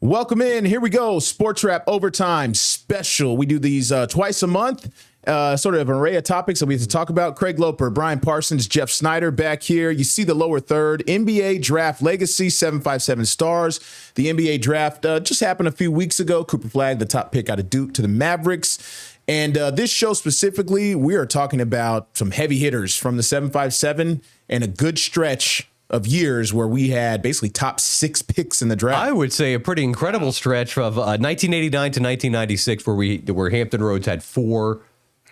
Welcome in. Here we go. Sportswrap Overtime Special. We do these twice a month. Sort of an array of topics that we have to talk about. Craig Loper, Brian Parsons, Jeff Snyder back here. You see the lower third. NBA Draft Legacy, 757 stars. The NBA Draft just happened a few weeks ago. Cooper Flagg, the top pick out of Duke to the Mavericks. And this show specifically, we are talking about some heavy hitters from the 757 and a good stretch of years where we had basically top 6 picks in the draft. I would say a pretty incredible stretch of 1989 to 1996 where Hampton Roads had 4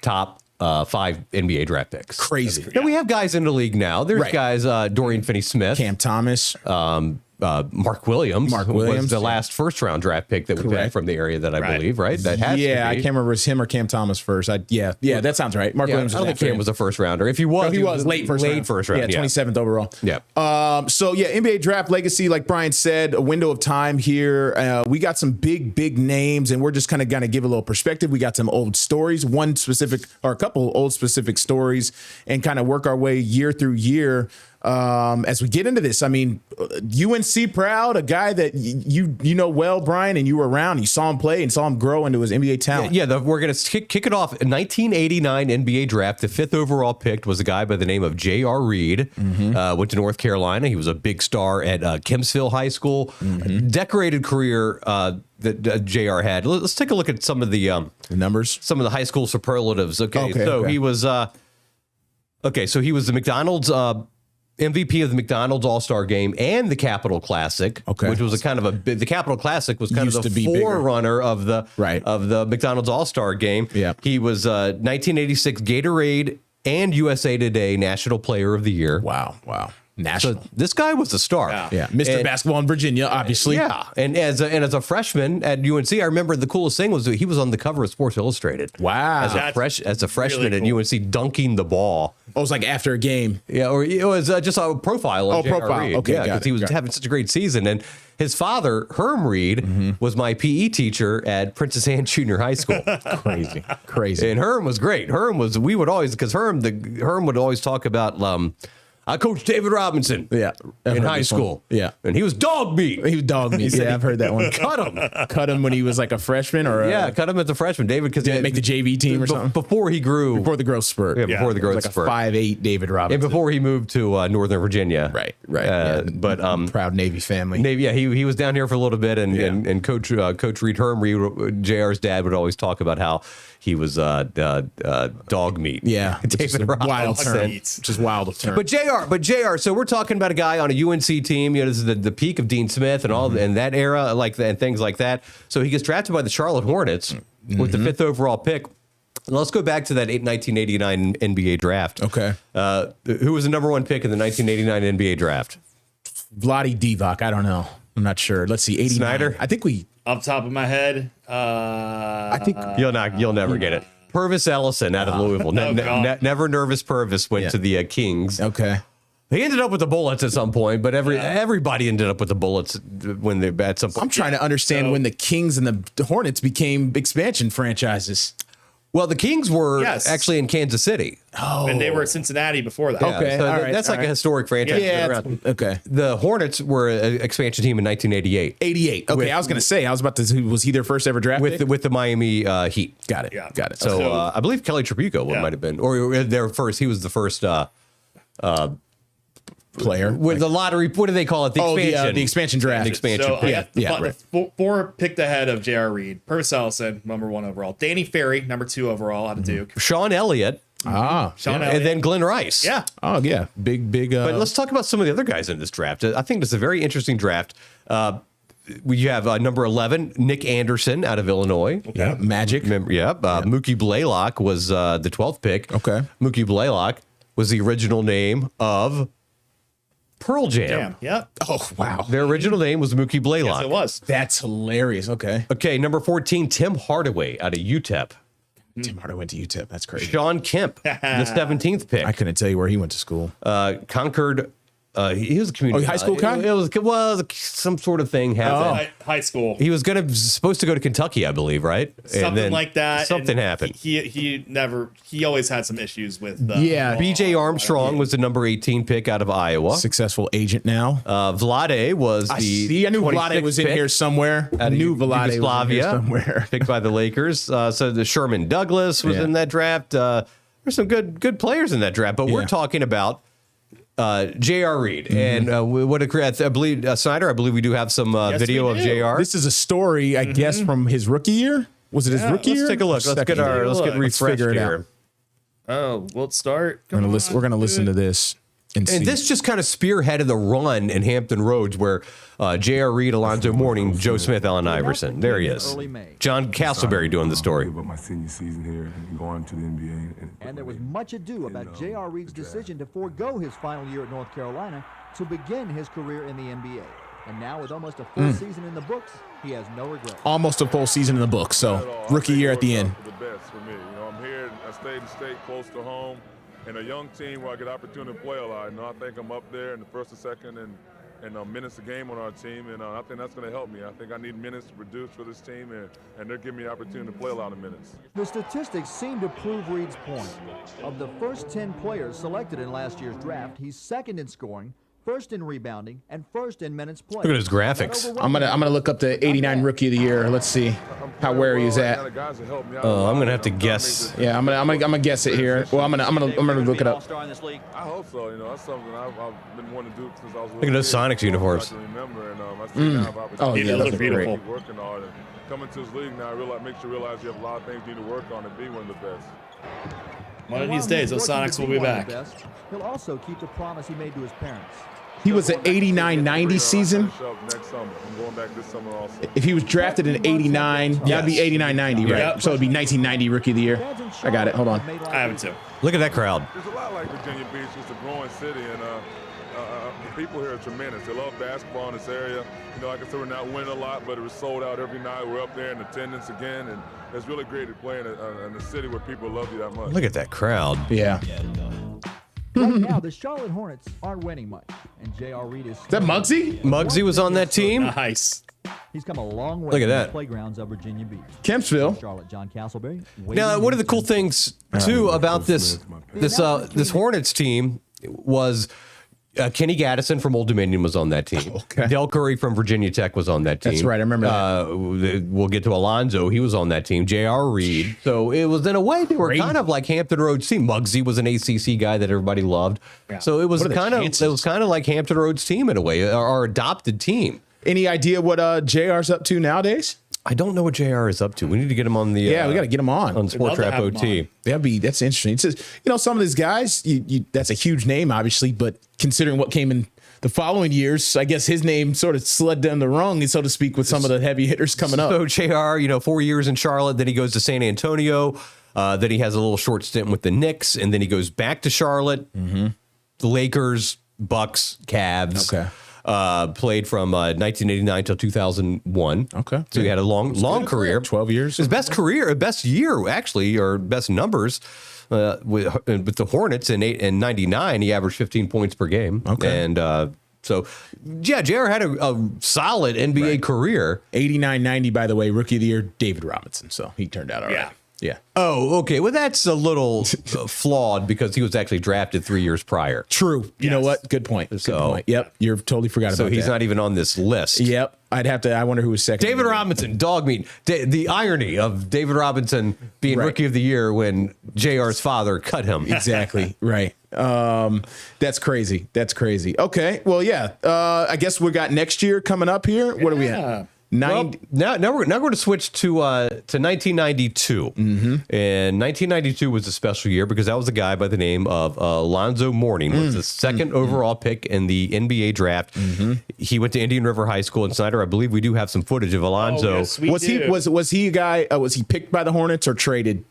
top 5 NBA draft picks. Crazy. Now we have guys in the league now. There's guys, Dorian Finney-Smith. Cam Thomas. Mark Williams was the last first-round draft pick that we had from the area that I believe, right? That has to be. I can't remember if it was him or Cam Thomas first. Yeah, that sounds right. Mark Williams. I don't think Cam was a first-rounder. If he was, he was late first round. Yeah, 27th overall. Yeah. NBA Draft Legacy, like Brian said, a window of time here. We got some big names, and we're just kind of going to give a little perspective. We got some old stories, a couple old specific stories, and kind of work our way year through year. As we get into this, I mean, UNC proud, a guy that you know well, Brian, and you were around. You saw him play and saw him grow into his NBA talent. We're going to kick it off. 1989 NBA draft. The 5th overall pick was a guy by the name of J.R. Reed. Went to North Carolina. He was a big star at Kempsville High School. Decorated career that J.R. had. Let's take a look at some of the numbers, some of the high school superlatives. He was he was the McDonald's MVP of the McDonald's All-Star Game and the Capital Classic, which was the Capital Classic was kind of the forerunner of the McDonald's All-Star Game. Yeah. He was 1986 Gatorade and USA Today National Player of the Year. Wow. National. So this guy was a star. Yeah. Mr. Basketball in Virginia, obviously. Yeah. And as a freshman at UNC, I remember the coolest thing was that he was on the cover of Sports Illustrated. Wow. As a freshman really cool. At UNC, dunking the ball. Oh, it was like after a game. Yeah, or it was just a profile of J.R. profile. Reed. Okay, yeah, because he was having such a great season. And his father, Herm Reed, was my PE teacher at Princess Anne Junior High School. Crazy. And Herm was great. Herm would always talk about I coached David Robinson in high school. Yeah. And he was dog meat. Yeah, I've heard that one. Cut him when he was like a freshman cut him as a freshman, David, because he make the JV team or something. Before he grew. Before the growth spurt. Yeah, before the growth spurt. Like a 5'8" David Robinson. And before he moved to Northern Virginia. Right. But proud Navy family. He was down here for a little bit, and Coach Reed, Herm Reed, JR's dad, would always talk about how he was dog meat. Yeah. David Robinson. Which is wild of term. But JR, so we're talking about a guy on a UNC team, this is the peak of Dean Smith and all and that era, like that, and things like that. So he gets drafted by the Charlotte Hornets with the 5th overall pick. Let's go back to that 1989 NBA draft. Okay. Who was the number 1 pick in the 1989 NBA draft? Vlade Divac. I don't know. I'm not sure. Let's see. 89. Snyder? I think off the top of my head, I think you'll never get it. Purvis Ellison out of Louisville. Never nervous Purvis went to the Kings. Okay. He ended up with the Bullets at some point, but everybody ended up with the Bullets when they at some point. I'm trying to understand when the Kings and the Hornets became expansion franchises. Well, the Kings were actually in Kansas City. Oh. And they were at Cincinnati before that. Okay. So that's a historic franchise. Yeah. Okay. The Hornets were an expansion team in 1988. 88. Okay. I was going to say, was he their first ever draft pick? With the Miami Heat. Got it. Yeah. Got it. So I believe Kelly Tribuco might have been, or their first, he was the first player with the lottery. What do they call it? The expansion draft. The expansion. So, 4 picked ahead of J.R. Reed. Purvis Ellison, number 1 overall. Danny Ferry, number 2 overall out of Duke. Sean Elliott. Elliott. And then Glenn Rice. Yeah. Oh, yeah. Big. But let's talk about some of the other guys in this draft. I think this is a very interesting draft. We have number 11, Nick Anderson out of Illinois. Okay. Yeah. Magic. Mookie Blaylock was the 12th pick. Okay. Mookie Blaylock was the original name of Pearl Jam. Yep. Oh, wow. Their original name was Mookie Blaylock. Yes, it was. That's hilarious. Okay, number 14, Tim Hardaway out of UTEP. Tim Hardaway went to UTEP. That's crazy. Sean Kemp, the 17th pick. I couldn't tell you where he went to school. Concord He was a community high school guy. It was some sort of thing happened. High school. He was supposed to go to Kentucky, I believe, right? Something like that. Something happened. He always had some issues with. B.J. Armstrong was the number 18 pick out of Iowa. Successful agent now. Vlade was I knew Vlade was in here somewhere. I knew Vlade was in here somewhere. Picked by the Lakers. So the Sherman Douglas was in that draft. There's some good players in that draft, but we're talking about J.R. Reed. And what I believe, Snyder, I believe we do have some video of J.R. This is a story, I guess, from his rookie year. Was it his rookie year? Let's take a look. Let's get refreshed here. Oh, let's start. We're gonna listen to this. And this just kind of spearheaded the run in Hampton Roads where J.R. Reed, Alonzo Mourning, Joe Smith, Allen Iverson. There he is. John Castleberry doing the story. About my senior season here and going to the NBA. And there was much ado about J.R. Reed's decision to forego his final year at North Carolina to begin his career in the NBA. And now with almost a full season in the books, he has no regrets. Almost a full season in the books, so rookie year at the end. The best for me. I'm here. I stayed in state close to home. And a young team where I get opportunity to play a lot. I think I'm up there in the first and second and minutes a game on our team, and I think that's going to help me. I think I need minutes to produce for this team, and they're giving me the opportunity to play a lot of minutes. The statistics seem to prove Reed's point. Of the first 10 players selected in last year's draft, he's second in scoring, first in rebounding, and first in minutes played. Look at his graphics. I'm gonna look up the 89 rookie of the year. Let's see how where he's at. Oh, I'm gonna have to guess. Yeah, I'm gonna guess it here. Well, I'm gonna look it up. I hope so. That's something I've been wanting to do since I was. Look at those Sonics uniforms. I remember, and I see now have opportunity. Oh yeah, look beautiful. Keep working hard and coming to this league now. Makes you realize you have a lot of things you need to work on to be one of the best. One of these days, those Sonics will be back. He'll also keep the promise he made to his parents. He was an 89-90 season. Next summer. I'm going back this summer also. If he was drafted in 89, that'd be 89-90, right? Yep. So it'd be 1990 rookie of the year. I got it. Hold on. I have it too. Look at that crowd. It's a lot like Virginia Beach. It's a growing city, and the people here are tremendous. They love basketball in this area. Like I said, we're not winning a lot, but it was sold out every night. We're up there in attendance again, and it's really great to play in a city where people love you that much. Look at that crowd. Yeah. Right now, the Charlotte Hornets aren't winning much, and J.R. Reed is that Muggsy? Muggsy was on that team. Nice. He's come a long way Look at from that. the playgrounds of Virginia Beach. Kempsville. Charlotte, John Castleberry. Now, one of the cool things too about this Hornets team was Kenny Gaddison from Old Dominion was on that team. Okay. Del Curry from Virginia Tech was on that team. That's right, I remember that. We'll get to Alonzo. He was on that team. J.R. Reed. So it was, in a way, they were kind of like Hampton Roads team. Muggsy was an ACC guy that everybody loved. Yeah. So it was kind of like Hampton Roads team in a way, our adopted team. Any idea what JR's up to nowadays? I don't know what JR is up to. We need to get him on the. We got to get him on Sportswrap OT. That's interesting. It's just, some of these guys, that's a huge name, obviously, but considering what came in the following years, I guess his name sort of slid down the rung, so to speak, with some of the heavy hitters coming up. So JR, 4 years in Charlotte, then he goes to San Antonio, then he has a little short stint with the Knicks, and then he goes back to Charlotte, the Lakers, Bucks, Cavs. Okay. Played from 1989 till 2001. Okay. So he had a long career. 12 years. His best year, actually, or best numbers with the Hornets in 99, he averaged 15 points per game. Okay. And so, JR had a solid NBA career. 89-90, by the way, rookie of the year, David Robinson. So he turned out all right. Yeah. Oh, okay. Well, that's a little flawed because he was actually drafted 3 years prior. True. You know what? Good point. Good point. Yep. You're totally forgot about that. So he's not even on this list. Yep. I wonder who was second. David Robinson, dog meat. The irony of David Robinson being rookie of the year when JR's father cut him. Exactly. Right. That's crazy. Okay. Well, yeah. I guess we got next year coming up here. What are we at? Now we're going to switch to 1992. And 1992 was a special year because that was a guy by the name of Alonzo Mourning, was the second overall pick in the NBA draft. He went to Indian River High School in Snyder. I believe we do have some footage of Alonzo. Was he a guy? Was he picked by the Hornets or traded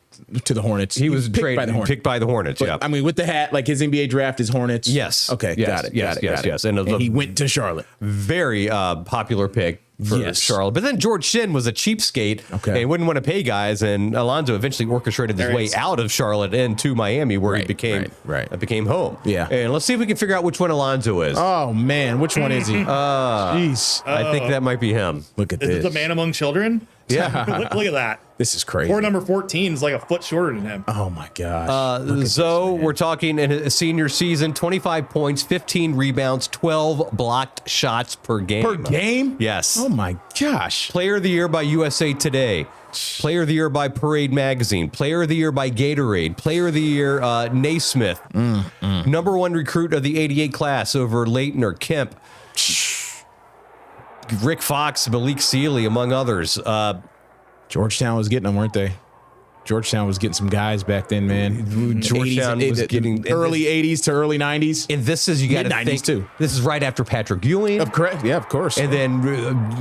to the Hornets. He was picked by the Hornets. Picked by the Hornets. But, Yeah. I mean, with the hat, like his NBA draft is Hornets. Yes. Okay. Yes. Got it. Yes. Got it. Yes. Got it. Yes. And he went to Charlotte. Very popular pick for Charlotte. But then George Shinn was a cheapskate and wouldn't want to pay guys. And Alonzo eventually orchestrated his way out of Charlotte into Miami, where he became home. Yeah. And let's see if we can figure out which one Alonzo is. Oh man, which one is he? Jeez, I think that might be him. Look at Is this. it the man among children? Yeah. Look at that. This is crazy. Or number 14 is like a foot shorter than him. Oh my gosh. So we're talking in his senior season, 25 points, 15 rebounds, 12 blocked shots per game. Per game? Yes. Oh my gosh. Player of the Year by USA Today. Player of the Year by Parade Magazine. Player of the Year by Gatorade. Player of the Year, Naismith. Number 1 recruit of the 88 class over Leighton or Kemp. Rick Fox, Malik Sealy, among others. Georgetown was getting them, weren't they? Georgetown was getting some guys back then, man. Georgetown 80s, was getting early 80s to early 90s. And this is, you got to think, Mid-90s too. This is right after Patrick Ewing. Correct. Yeah, of course. And then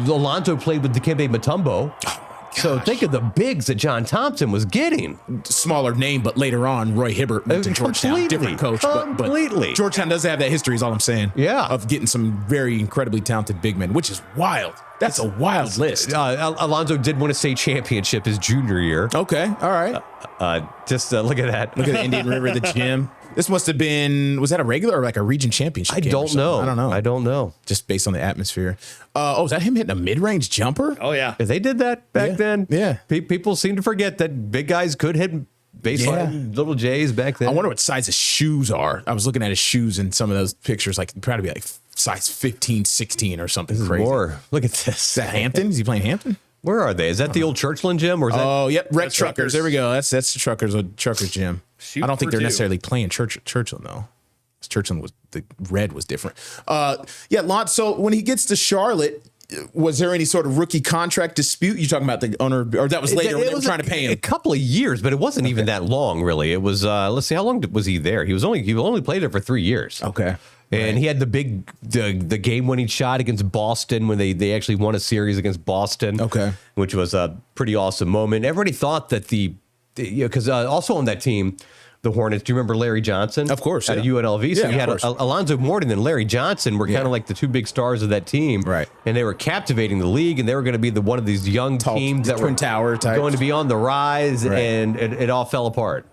Alonzo played with Dikembe Mutombo. So think of the bigs that John Thompson was getting. Smaller name, but later on, Roy Hibbert went to Georgetown. Different coach. But Georgetown does have that history, is all I'm saying. Yeah. Of getting some very incredibly talented big men, which is wild. That's a wild list. Alonzo did win a state championship his junior year. Okay. All right. Just look at that. Look at the Indian River, the gym. This must have been, was that a regular or like a region championship? I don't know. I don't know. Just based on the atmosphere. Is that him hitting a mid-range jumper? Oh, yeah. If they did that back then. Yeah. People seem to forget that big guys could hit baseline little J's back then. I wonder what size his shoes are. I was looking at his shoes in some of those pictures, like probably be like size 15, 16 or something crazy. More. Look at this. Is that Hampton? Is he playing Hampton? Where are they? Is that the old Churchland gym? Or is that? Oh, yep. Wreck That's Truckers. Truckers. There we go. That's the Truckers gym. I don't think they're necessarily playing Churchland though. Churchland was, the red was different. So when he gets to Charlotte, was there any sort of rookie contract dispute? You talking about the owner, or that was later when they were trying to pay him? A couple of years, but it wasn't even that long, really. It was. Let's see, how long was he there? He only played there for 3 years. Okay. And he had the game-winning shot against Boston when they actually won a series against Boston. Okay. Which was a pretty awesome moment. Everybody thought that because also on that team, the Hornets, do you remember Larry Johnson? Of course. At UNLV. So Yeah, you had of course. Alonzo Mourning and Larry Johnson were kind of like the two big stars of that team. Right. And they were captivating the league, and they were going to be one of these young teams that Twin were Tower types. going to be on the rise, Right. and it all fell apart.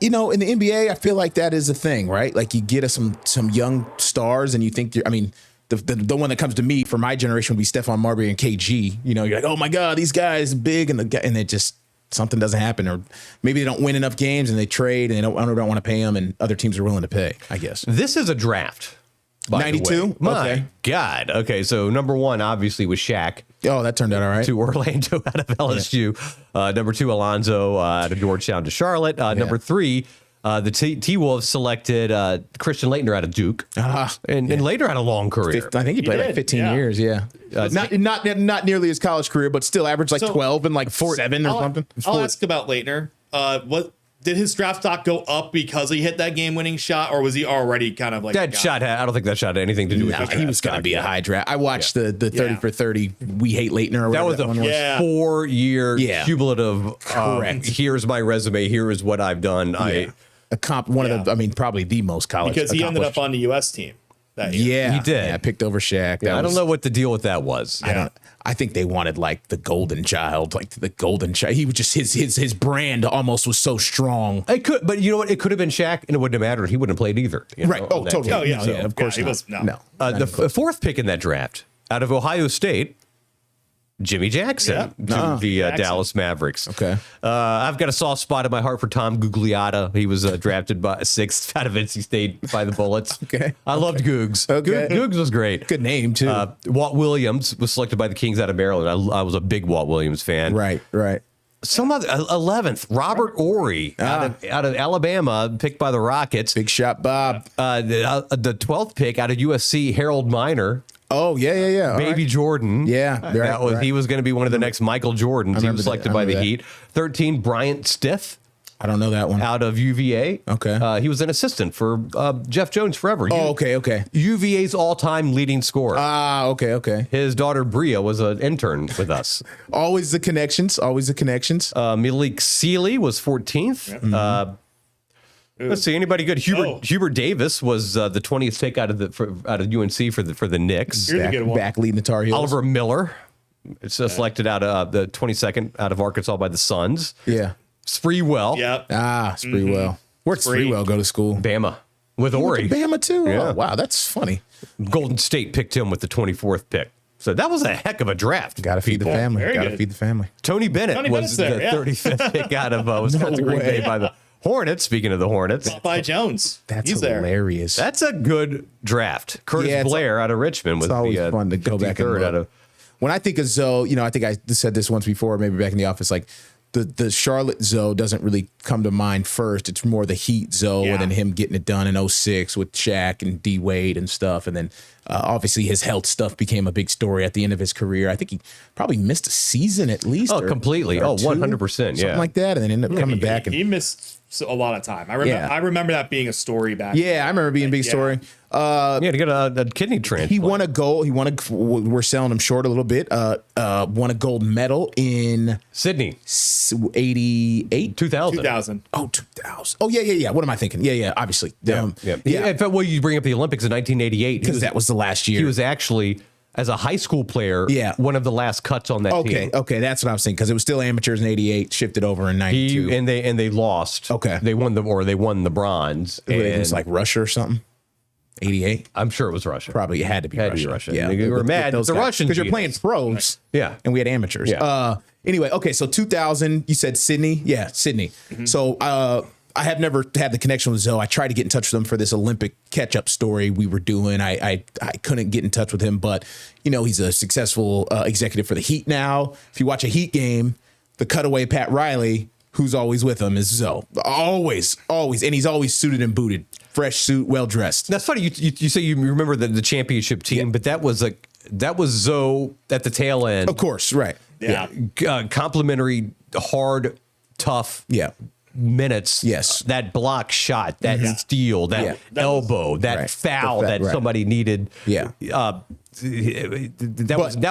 You know, in the NBA, I feel like that is a thing, right? Like you get some young stars, and you think the one that comes to me for my generation would be Stephon Marbury and KG. You know, you're like, oh my God, these guys are big, and it just something doesn't happen, or maybe they don't win enough games and they trade and they don't want to pay them, and other teams are willing to pay, I guess. This is a draft. 92? My Okay. God. Okay, so number 1 obviously was Shaq. Oh, that turned out all right. To Orlando out of LSU. Number 2, Alonzo out of Georgetown to Charlotte. Number 3, the T-Wolves selected Christian Laettner out of Duke. And Laettner had a long career. I think he played like 15 years, yeah. Not nearly his college career, but still averaged like 12 and like 7 or something. I'll ask about Laettner. What did his draft stock go up because he hit that game-winning shot, or was he already kind of like that shot? I don't think that shot had anything to do with No, his he was going to be a high draft. I watched the 30 for 30. We hate Laettner. Or that was that one a 4-year cumulative. Correct. Here's my resume. Here is what I've done. Yeah. Probably the most college because he ended up on the U.S. team that Yeah, year. he did. Yeah, picked over Shaq. I don't know what the deal with that was. I think they wanted like the golden child, He was just his brand almost was so strong. It could, but you know what? It could have been Shaq, and it wouldn't have mattered. He wouldn't have played either. Right. On Oh, that totally. team. Oh, yeah. So, of course he not. was, no. No. The fourth pick in that draft out of Ohio State, Jimmy Jackson to the Dallas Mavericks. Okay. I've got a soft spot in my heart for Tom Gugliotta. He was drafted by 6th out of NC State by the Bullets. Okay. I loved Googs. Okay. Googs was great. Good name too. Walt Williams was selected by the Kings out of Maryland. I was a big Walt Williams fan. Right. Some other 11th, Robert Ory out of Alabama, picked by the Rockets. Big shot, Bob. The 12th pick out of USC, Harold Miner. Oh, yeah. All Baby right. Jordan. Yeah. He was going to be one of the next Michael Jordans. He was selected by the that. Heat. 13, Bryant Stith I don't know that one. Out of UVA. Okay. He was an assistant for Jeff Jones forever. Okay. UVA's all-time leading scorer. Okay. His daughter Bria was an intern with us. Always the connections. Malik Sealy was 14th. Let's see, anybody good? Hubert Davis was the 20th pick out of UNC for the Knicks. Here's a good one. Back leading the Tar Heels. Oliver Miller. It's selected out of the 22nd out of Arkansas by the Suns. Yeah. Spreewell. Yep. Spreewell. Where'd Spreewell go to school? Bama. With Ori. Bama too? Yeah. Oh, wow, that's funny. Golden State picked him with the 24th pick. So that was a heck of a draft. Got to feed the family. Tony Bennett was the 35th pick out of Wisconsin Green Bay by the Hornets. Speaking of the Hornets. Popeye Jones. He's hilarious. That's a good draft. Curtis Blair out of Richmond was always fun to go back and look. out of. When I think of Zoe, I think I said this once before, maybe back in the office, like the Charlotte Zoe doesn't really come to mind first. It's more the Heat Zoe and then him getting it done in 06 with Shaq and D Wade and stuff. And then obviously his health stuff became a big story at the end of his career. I think he probably missed a season at least. Oh, completely. Or 100%. Something like that. And then ended up coming back. He missed a lot of time. I remember that being a story back. Yeah, I remember being a big story. To get a kidney transplant. He won a gold. We're selling him short a little bit. Won a gold medal in Sydney. 88? 2000. Oh, 2000. Oh, yeah. What am I thinking? Yeah, obviously. Yeah. In fact, you bring up the Olympics in 1988. Because that was the last year. He was actually, as a high school player, one of the last cuts on that team. Okay, that's what I was thinking. Because it was still amateurs in 88, shifted over in 92. And they lost. Okay. They won the bronze. It was like Russia or something. 88? I'm sure it was Russia. Probably it had to be Russia. Yeah. They were mad at the Russians. Because you're playing pros. Yeah. And we had amateurs. Yeah. Anyway, okay, so 2000, you said Sydney? Yeah, Sydney. Mm-hmm. So I have never had the connection with Zoe. I tried to get in touch with him for this Olympic catch-up story we were doing. I couldn't get in touch with him, but, he's a successful executive for the Heat now. If you watch a Heat game, the cutaway Pat Riley, who's always with him, is Zoe. Always. And he's always suited and booted. Fresh suit, well-dressed. That's funny. You say you remember the championship team, but that was Zoe at the tail end. Of course, right. Yeah. Complimentary, hard, tough minutes. Yes. That block shot, that steal, that elbow, that foul that somebody needed. Yeah. That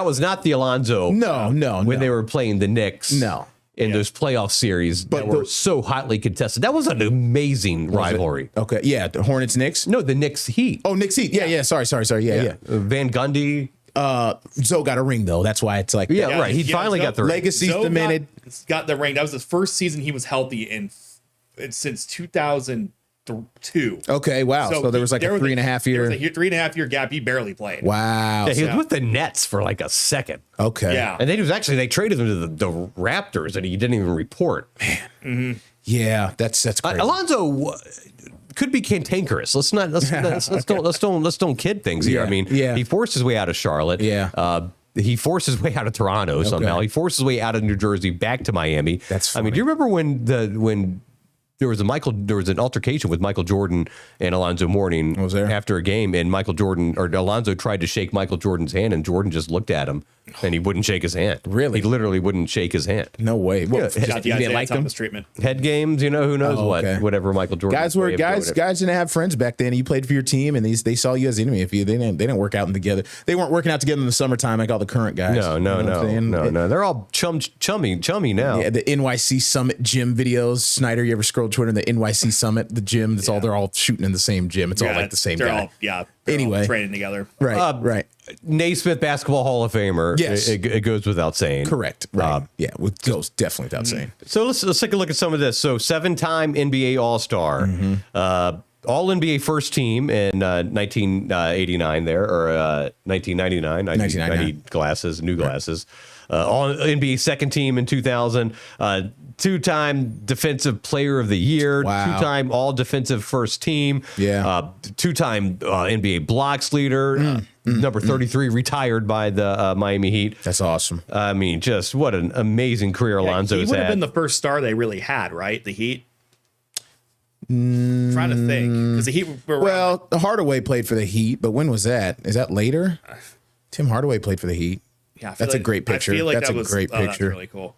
was not the Alonzo. No. When they were playing the Knicks. No. In those playoff series that were so hotly contested. That was an amazing rivalry. Okay. Yeah. The Hornets Knicks? No, the Knicks Heat. Oh, Knicks Heat. Yeah. Sorry. Yeah. Van Gundy. Zoe got a ring, though. That's why it's like. Yeah, right. He finally got the ring. Legacy cemented. Got the ring. That was the first season he was healthy since 2002. Okay. Wow. So there was like a 3.5 year. There was a 3.5 year gap. He barely played. Wow. Yeah, he was with the Nets for like a second. Okay. Yeah. And then they traded him to the Raptors, and he didn't even report. Man. Mm-hmm. Yeah, that's crazy. Alonzo could be cantankerous. Let's don't kid things here. Yeah. I mean, he forced his way out of Charlotte. Yeah. He forced his way out of Toronto somehow. He forced his way out of New Jersey back to Miami. That's funny. I mean, do you remember when there was an altercation with Michael Jordan and Alonzo Mourning after a game, and Alonzo tried to shake Michael Jordan's hand, and Jordan just looked at him and he wouldn't shake his hand. Really? He literally wouldn't shake his hand. No way. Well, Got the you didn't like them? treatment. Head games, who knows whatever Michael Jordan. Guys didn't have friends back then. You played for your team, and they saw you as the enemy. If they didn't work out together. They weren't working out together in the summertime like all the current guys. No. They're all chummy now. Yeah, the NYC Summit gym videos. Snyder, you ever scrolled Twitter? The NYC Summit, the gym. They're all shooting in the same gym. It's all like the same guy. They're all training together. Right. Naismith Basketball Hall of Famer. Yes. It goes without saying. Correct. Right. It goes definitely without saying. So let's take a look at some of this. So 7-time NBA All-Star. All NBA first team in 1989 there, or 1999. 1990 new glasses. All NBA second team in 2000. Two-time defensive player of the year. Wow. Two-time all defensive first team. Yeah. Two-time NBA blocks leader. Number 33 retired by the Miami Heat. That's awesome. I mean, just what an amazing career Alonzo's had. He would have been the first star they really had, right? The Heat. Trying to think, because the Heat were Hardaway played for the Heat, but when was that? Is that later? Tim Hardaway played for the Heat. Yeah, that's a great picture. I feel like that's a great picture. That's really cool.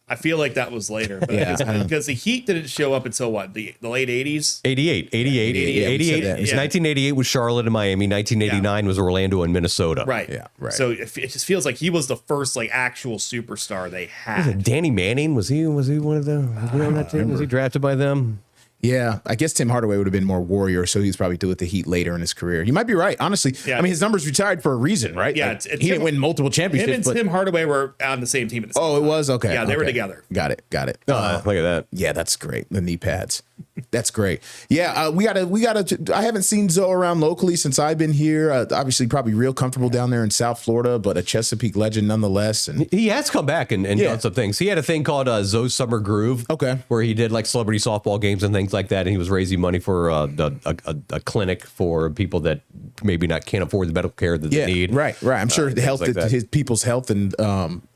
I feel like that was later, but because the Heat didn't show up until what, the late 80s? 88. It's 1988 was Charlotte and Miami. 1989 was Orlando and Minnesota. Right. Yeah, right. So it just feels like he was the first like actual superstar they had. Danny Manning, was he one of them? Was he on that team? Was he drafted by them? Yeah, I guess Tim Hardaway would have been more Warrior, so he was probably with the Heat later in his career. You might be right, honestly. Yeah. I mean, his numbers retired for a reason, right? Yeah, like, he didn't win multiple championships. Him and Tim Hardaway were on the same team at the same time. It was? Okay. Yeah, they were together. Got it. Look at that. Yeah, that's great. The knee pads. That's great. Yeah, we gotta. I haven't seen Zoe around locally since I've been here. Obviously, probably real comfortable down there in South Florida, but a Chesapeake legend nonetheless. And he has come back and done some things. He had a thing called Zoe's Summer Groove, where he did like celebrity softball games and things like that, and he was raising money for a clinic for people that maybe can't afford the medical care that they need. Right. I'm sure the health, like his people's health, and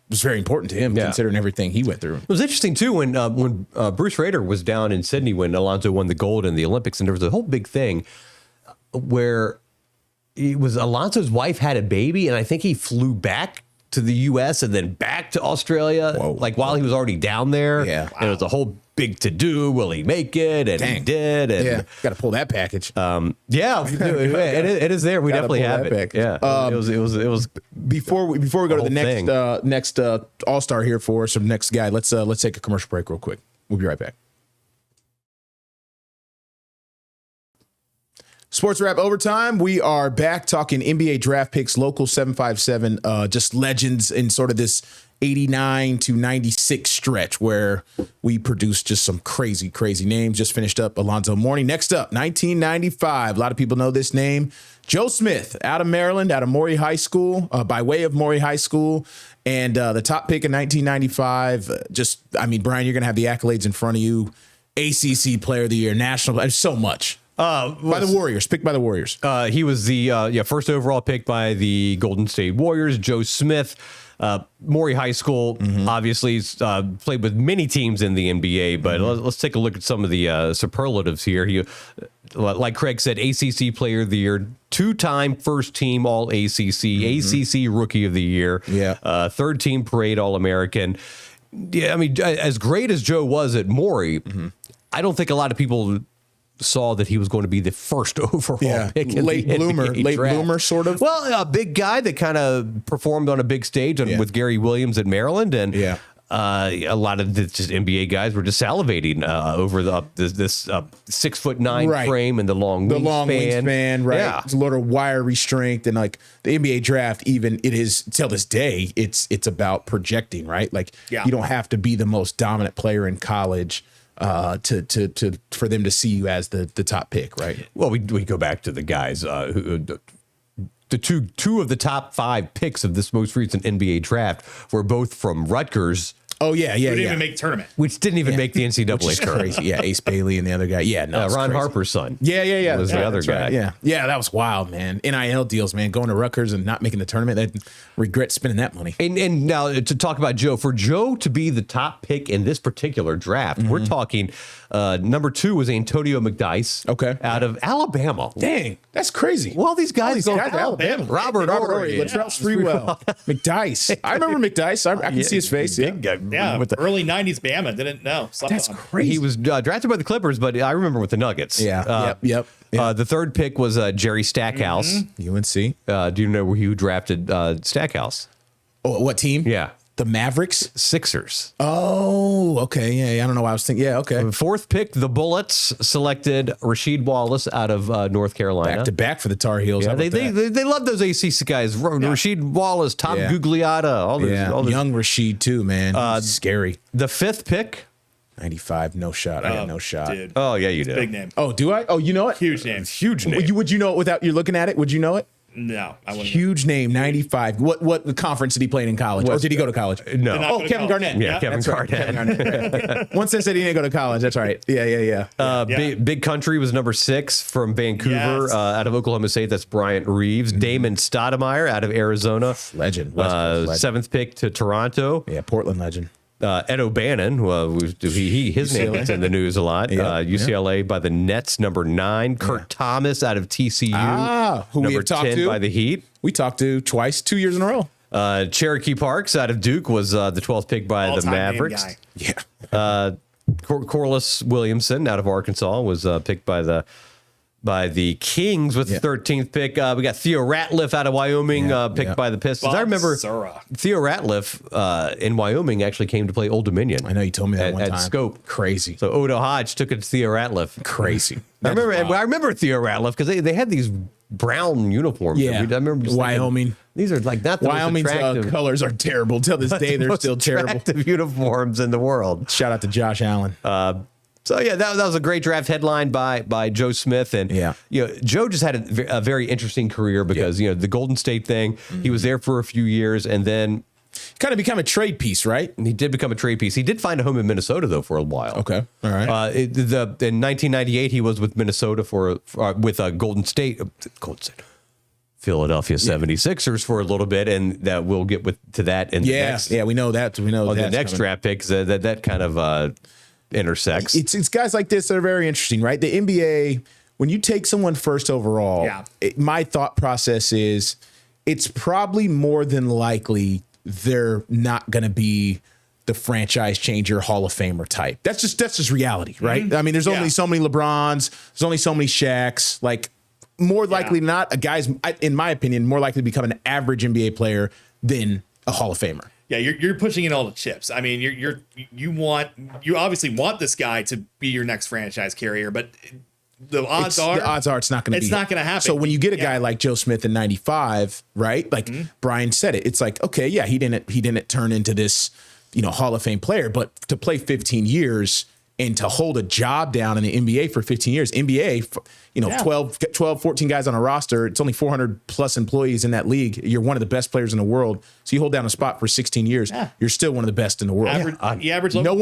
was very important to him, considering everything he went through. It was interesting too when Bruce Rader was down in Sydney when Alonzo won the gold in the Olympics, and there was a whole big thing where Alonzo's wife had a baby, and I think he flew back to the U.S. and then back to Australia, while he was already down there. Yeah, and it was a whole big to do. Will he make it? And he did. And got to pull that package. It is there. We definitely have it. Package. Yeah, it was before we go to the next All-Star here for us, or next guy. Let's take a commercial break real quick. We'll be right back. Sportswrap Overtime. We are back talking NBA draft picks, local 757, just legends in sort of this 89 to 96 stretch where we produced just some crazy, crazy names. Just finished up Alonzo Mourning. Next up, 1995. A lot of people know this name. Joe Smith, out of Maryland, out of Maury High School, by way of Maury High School. And the top pick in 1995, Brian, you're going to have the accolades in front of you. ACC Player of the Year, National, there's so much. By the Warriors, picked by the Warriors. He was the first overall pick by the Golden State Warriors. Joe Smith, Maury High School, obviously played with many teams in the NBA. But let's take a look at some of the superlatives here. He, like Craig said, ACC Player of the Year, two-time first-team All-ACC, ACC Rookie of the Year, third-team Parade All-American. Yeah, I mean, as great as Joe was at Maury, I don't think a lot of people saw that he was going to be the first overall pick in late the NBA draft. bloomer, sort of. Well, a big guy that kind of performed on a big stage with Gary Williams at Maryland, and a lot of the just NBA guys were just salivating over this 6'9" frame and the long wingspan, right? Yeah. It's a lot of wire restraint, and like the NBA draft, even it is till this day, it's about projecting, right? Like you don't have to be the most dominant player in college for them to see you as the top pick, right? Well, we go back to the guys who the two of the top 5 picks of this most recent NBA draft were both from Rutgers. Oh yeah. Who didn't even make tournament. Which didn't even make the NCAA tournament. Crazy. Yeah, Ace Bailey and the other guy. Yeah, no, Ron Harper's son. Yeah. Was the other guy. Right. Yeah, that was wild, man. NIL deals, man. Going to Rutgers and not making the tournament, I'd regret spending that money. And now to talk about Joe, for Joe to be the top pick in this particular draft, we're talking number 2 was Antonio McDyess, out of Alabama. Dang, that's crazy. Well, these guys go to Alabama. Robert Ory, Latrell Sprewell, McDyess. I remember McDyess. I can see his face. Big guy. Yeah, with the early 90s Bama. Didn't know. That's crazy. He was drafted by the Clippers, but I remember with the Nuggets. Yeah. Yep. The third pick was Jerry Stackhouse. UNC. Do you know where he drafted Stackhouse? Oh, what team? Yeah. The Mavericks? Sixers. Oh, okay. Yeah, I don't know why I was thinking. Yeah, okay. Fourth pick, the Bullets selected Rasheed Wallace out of North Carolina. Back to back for the Tar Heels. Yeah, they love those ACC guys. Rasheed Wallace, Tom Gugliotta, all this. Young Rasheed too, man. Scary. The fifth pick. 95, no shot. I got no shot. Dude. Oh, yeah, you did. Big name. Oh, do I? Oh, you know it? Huge name. Huge name. Would you know it without you looking at it? Would you know it? No, I wouldn't. Huge name, 95. What conference did he play in college? Or did he go to college? No. Oh, Kevin Garnett. Yeah, Kevin Garnett. Once I said he didn't go to college. That's right. Yeah. Big Country was number 6 from Vancouver, out of Oklahoma State. That's Bryant Reeves. Damon Stoudemire out of Arizona. Legend. 7th pick to Toronto. Yeah, Portland legend. Ed O'Bannon, his name is in the news a lot. UCLA by the Nets, number 9. Kurt Thomas out of TCU, who number we have talked 10 to by the Heat. We talked to twice, 2 years in a row. Cherokee Parks out of Duke was the 12th pick by the All-time name Mavericks. guy. Yeah. Corliss Williamson out of Arkansas was picked by the Kings with the 13th pick. We got Theo Ratliff out of Wyoming, picked by the Pistons. I remember Theo Ratliff in Wyoming actually came to play Old Dominion. I know you told me that one time. At Scope. Crazy. So Odo Hodge took it to Theo Ratliff. Crazy. I remember Theo Ratliff because they had these brown uniforms. Yeah. I remember just Wyoming. thinking, these are like not the Wyoming's most attractive colors are terrible. Till this day, they're still terrible. Attractive uniforms in the world. Shout out to Josh Allen. So yeah, that was a great draft headline by Joe Smith, and Joe just had a very interesting career because the Golden State thing. He was there for a few years, and then kind of become a trade piece, right? He did become a trade piece. He did find a home in Minnesota though for a while. Okay, all right. In 1998, he was with Minnesota with Golden State. Philadelphia 76ers for a little bit, and that we'll get to that in the next. Yeah, we know that. We know the next draft pick that kind of intersects. It's guys like this that are very interesting, right? The NBA, when you take someone first overall, my thought process is it's probably more than likely they're not going to be the franchise changer Hall of Famer type. That's just reality, right? Mm-hmm. I mean, there's only so many LeBrons, there's only so many Shaqs, like. More likely than not, a guy's, in my opinion, more likely to become an average NBA player than a Hall of Famer. Yeah, you're pushing in all the chips. I mean, you obviously want this guy to be your next franchise carrier, but the odds are it's not going to be. It's not going to happen. So when you get a guy like Joe Smith in '95, right? Like Brian said it, it's like, okay, yeah, he didn't turn into this, Hall of Fame player, but to play 15 years and to hold a job down in the NBA for 15 years, NBA, 12, 14 guys on a roster. It's only 400 plus employees in that league. You're one of the best players in the world. So you hold down a spot for 16 years. Yeah. You're still one of the best in the world. Average no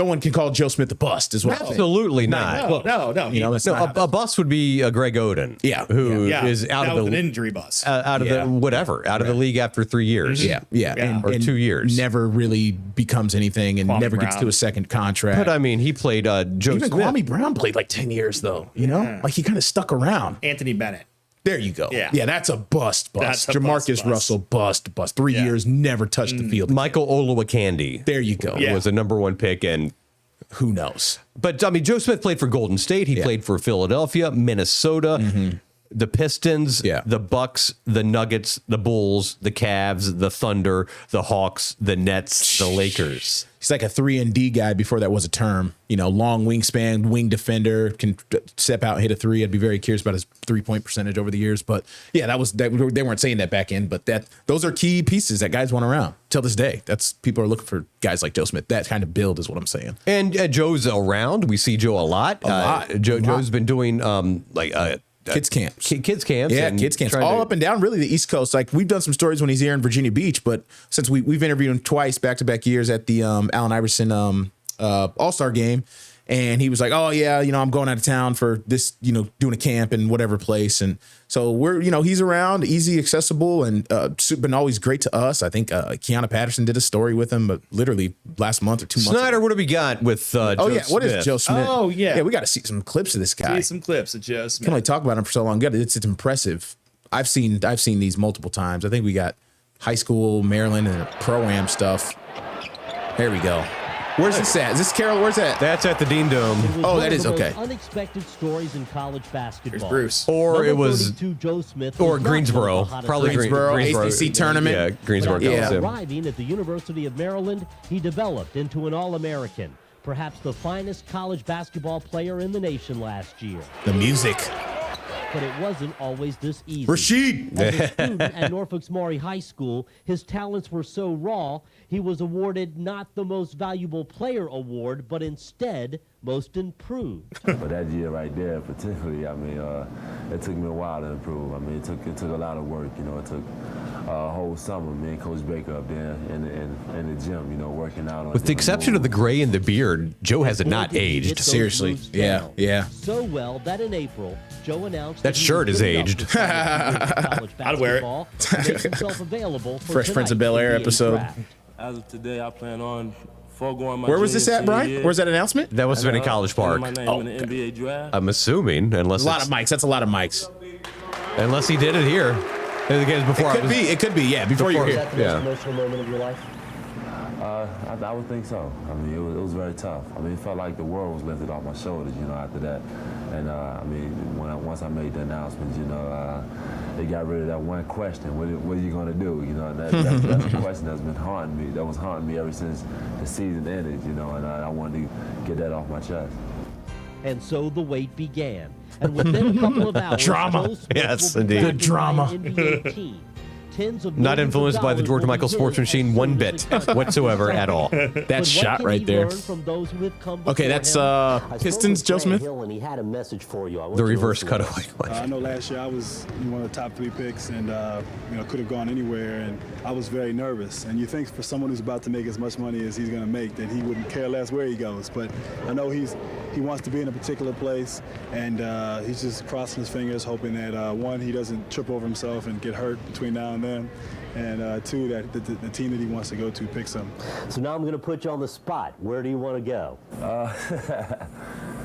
one can call Joe Smith a bust as well. Absolutely not. No. A bust would be Greg Oden. Yeah. Who is out of an injury bust. Out of the league after 3 years. Yeah. Or 2 years. Never really becomes anything and never gets to a second contract. But I mean, he played Joe Even Smith. Kwame Brown played like 10 years though. Like he kind of stuck around. Anthony Bennett. There you go. Yeah, that's a bust. That's a Jamarcus Russell, bust. 3 years, never touched the field. Michael Olowokandi. There you go. Was a #1 pick, and who knows? But I mean, Joe Smith played for Golden State. He played for Philadelphia, Minnesota, the Pistons, the Bucks, the Nuggets, the Bulls, the Cavs, the Thunder, the Hawks, the Nets, the Lakers. He's like a 3-and-D guy before that was a term. Long wingspan, wing defender, can step out and hit a three. I'd be very curious about his 3-point percentage over the years. But yeah, they weren't saying that back in. But those are key pieces that guys want around till this day. People are looking for guys like Joe Smith. That kind of build is what I'm saying. And Joe's around. We see Joe a lot. Joe's been doing kids camps. Kids camps. Yeah, kids camps. All up and down, really, the East Coast. Like, we've done some stories when he's here in Virginia Beach, but since we've interviewed him twice back-to-back years at the Allen Iverson All-Star game, and he was like, oh, yeah, I'm going out of town for this, doing a camp in whatever place. And so he's around, easy, accessible, and been always great to us. I think Keanu Patterson did a story with him, but literally last month or 2 months Snyder, ago. what do we got with Joe Smith? What is Joe Smith? Oh, yeah. Yeah, we got to see some clips of this guy. See some clips of Joe Smith. Can only talk about him for so long. It's impressive. I've seen these multiple times. I think we got high school, Maryland, and pro-am stuff. There we go. Where's this at? Is this Carol? Where's that? That's at the Dean Dome. Oh, that is okay. Unexpected stories in college basketball. There's Bruce. Or it was Joe Smith or Greensboro. Probably Greensboro. ACC tournament. Yeah, Greensboro. Arriving at the University of Maryland, he developed into an All-American, perhaps the finest college basketball player in the nation last year. The music. But it wasn't always this easy. Rashid. As a student at Norfolk's Maury High School, his talents were so raw, he was awarded not the Most Valuable Player award, but instead, Most Improved. But that year right there, particularly, I mean, it took me a while to improve. I mean, it took a lot of work. It took a whole summer. Me and Coach Baker up there in the gym, working out. With the exception of the gray and the beard, Joe has not aged. Seriously. Yeah. So well that in April, Joe announced that shirt is aged. I'd wear it. Make himself available for Fresh Prince of Bel-Air episode. Draft. As of today, I plan on foregoing my. Where was this at, Brian? Where's that announcement? That must have been in College Park. My name in the NBA draft. I'm assuming, unless a lot of mics. That's a lot of mics. Unless he did it here. The games before it could be, yeah, before you're Was here. that the most emotional moment of your life? I would think so. I mean, it was very tough. I mean, it felt like the world was lifted off my shoulders, after that. And, I mean, once I made the announcement, they got rid of that one question, what are you going to do? That's a question that's been haunting me. That was haunting me ever since the season ended, and I wanted to get that off my chest. And so the wait began. And within a couple of hours, Drama. Joe Smith Yes, will be indeed. back Good drama. in my NBA team. Tens of Not millions of influenced by the dollars George will Michael be sports his machine as one soon bit as the contract whatsoever is at all. signed. That But shot what can right he there. learn from those who have come Okay, before that's him? Pistons, Joe Smith. And he had a message for you. The reverse cutaway. I know last year I was one of the top 3 picks and could have gone anywhere, and I was very nervous. And you think for someone who's about to make as much money as he's going to make, that he wouldn't care less where he goes. But I know he wants to be in a particular place, and he's just crossing his fingers, hoping that one, he doesn't trip over himself and get hurt between now and then, and two, that the team that he wants to go to picks him. So now I'm going to put you on the spot. Where do you want to go?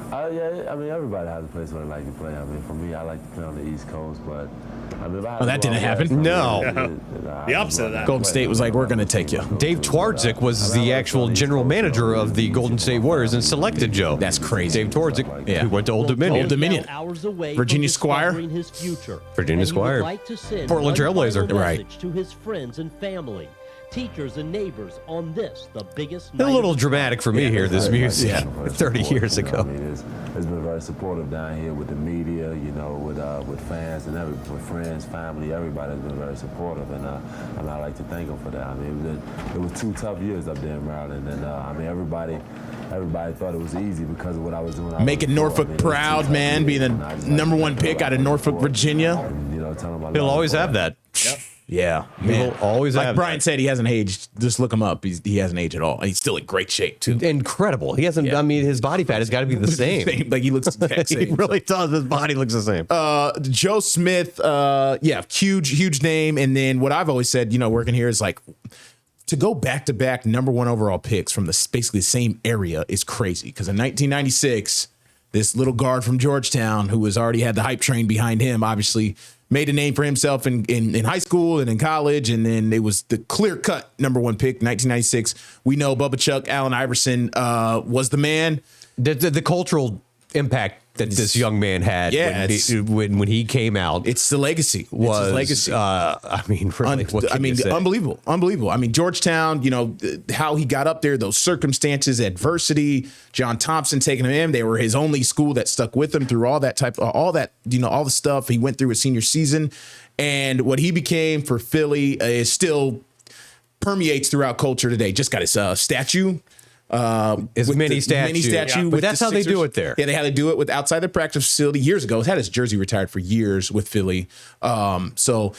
Yeah, I mean, everybody has a place where they like to play. I mean, for me, I like to play on the East Coast, but I mean, if I had to that go didn't out happen. west, No. The opposite of that. Golden State was like, we're going to take you. Dave Twardzik was the actual general manager of the Golden State Warriors and selected Joe. That's crazy. Dave Twardzik, Yeah. who went to Old Dominion. Old Dominion. Hours away Virginia from Squire? discovering his future. Virginia And he would Squire. like to send Portland one Trailblazer. final Right. message to his friends and family, teachers and neighbors on this, the biggest A night little of his dramatic for me here, this music. Yeah. 30 years I ago. mean, it's been very supportive down here with the media, with fans and with friends, family. Everybody's been very supportive, and I like to thank them for that. I mean, it was 2 tough years up there in Maryland, and I mean, everybody thought it was easy because of what I was doing. Making Norfolk proud, man, being the #1 pick out of Norfolk, Virginia. And, tell them I He'll love always them. have that. Yep. Yeah, He man. will always like have Brian that. said, he hasn't aged. Just look him up. He hasn't aged at all. He's still in great shape too. Incredible. He hasn't, Yeah. I mean, his body fat has got to be the same. Like he looks the exact He same. really does. His body looks the same. Joe Smith, huge name. And then what I've always said, working here is like to go back-to-back #1 overall picks from basically the same area is crazy. Because in 1996, this little guard from Georgetown who has already had the hype train behind him, obviously made a name for himself in high school and in college. And then it was the clear-cut #1 pick, 1996. We know Bubba Chuck, Allen Iverson was the man. The cultural impact that this young man had when he came out. It's the legacy. Was it's his legacy. I mean, really, what can you say? Unbelievable. I mean, Georgetown, how he got up there, those circumstances, adversity, John Thompson taking him in. They were his only school that stuck with him through all that all the stuff he went through his senior season. And what he became for Philly is still permeates throughout culture today. Just got his statue. His mini statue. Yeah. But that's how they do it there. Yeah, they had to do it with outside the practice facility years ago. He's had his jersey retired for years with Philly. So,